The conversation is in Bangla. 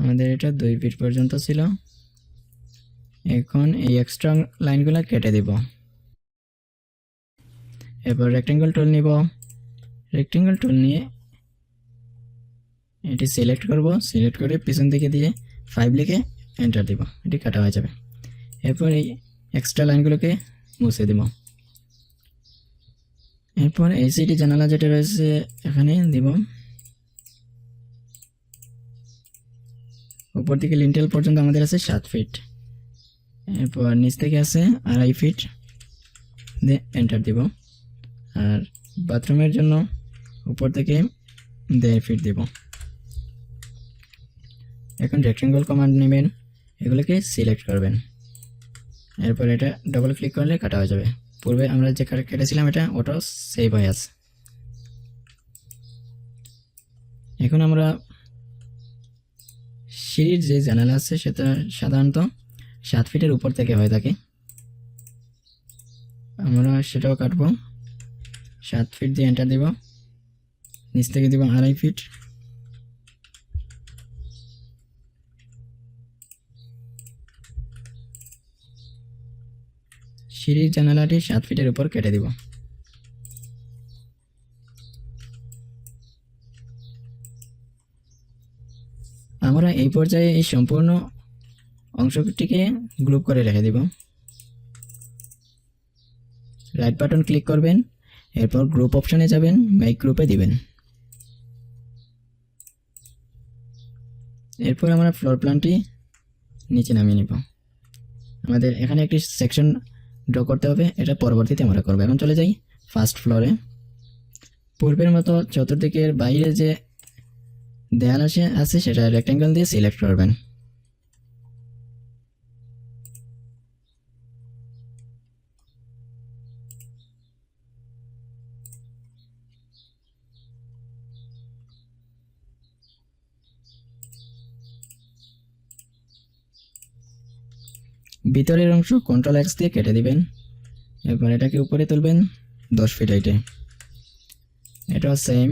আমাদের এটা 2 ফিট পর্যন্ত ছিল। এখন এই এক্সট্রা লাইনগুলো কেটে দিব। এরপর রেক্টেঙ্গল টুল নিব। রেক্টেঙ্গল টুল নিয়ে এটি সিলেক্ট করব, সিলেক্ট করে পিছন দিকে দিয়ে 5 লিখে এন্টার দিব, এটি কাটা হয়ে যাবে। এরপর এই এক্সট্রা লাইনগুলোকে মুছে দিব। এরপর এসিডি জানালা যেটা রয়েছে এখানে দিব। উপর থেকে লিন্টেল পর্যন্ত আমাদের আছে 7 ফিট। এরপর নিচ থেকে আছে 2.5 ফিট, দিয়ে এন্টার দিব। আর বাথরুমের জন্য উপর থেকে 1.5 ফিট দিব। এখন রেক্টেঙ্গল কমান্ড নেবেন, এগুলোকে সিলেক্ট করবেন। এরপর এটা ডবল ক্লিক করলে কাটা হয়ে যাবে। পূর্বে আমরা যে কেটেছিলাম এটা অটো সেভ হয়ে আছে। এখন আমরা সিঁড়ির যে জানালা আছে সেটা সাধারণত 7 ফিটের উপর থেকে হয়ে থাকে, আমরা সেটাও কাটবো। 7 ফিট দিয়ে এন্টার দিব, নিচ থেকে দিব 2.5 ফিট। সিঁড়ির জানালাটি 7 ফিটের উপর কেটে দিব। আমরা এই পর্যায়ে এই সম্পূর্ণ অংশটিকে গ্রুপ করে রেখে দিব। রাইট বাটন ক্লিক করবেন, এরপর গ্রুপ অপশনে যাবেন, মেক গ্রুপে দিবেন। এরপর আমরা ফ্লোর প্ল্যানটি নিচে নামিয়ে নিব। আমাদের এখানে একটি সেকশন ড্র করতে হবে, এটা পরবর্তীতে আমরা করব। এখন চলে যাই ফার্স্ট ফ্লোরে। পূর্বের মতো চতুর্দিকের বাইরে যে দেয়াল আছে সেটা রেক্টেঙ্গল দিয়ে সিলেক্ট করবেন। ভিতরের অংশ কন্ট্রোল এক্স দিয়ে কেটে দিবেন। এরপর এটাকে উপরে তুলবেন 10 ফিট হাইটে। এটাও সেম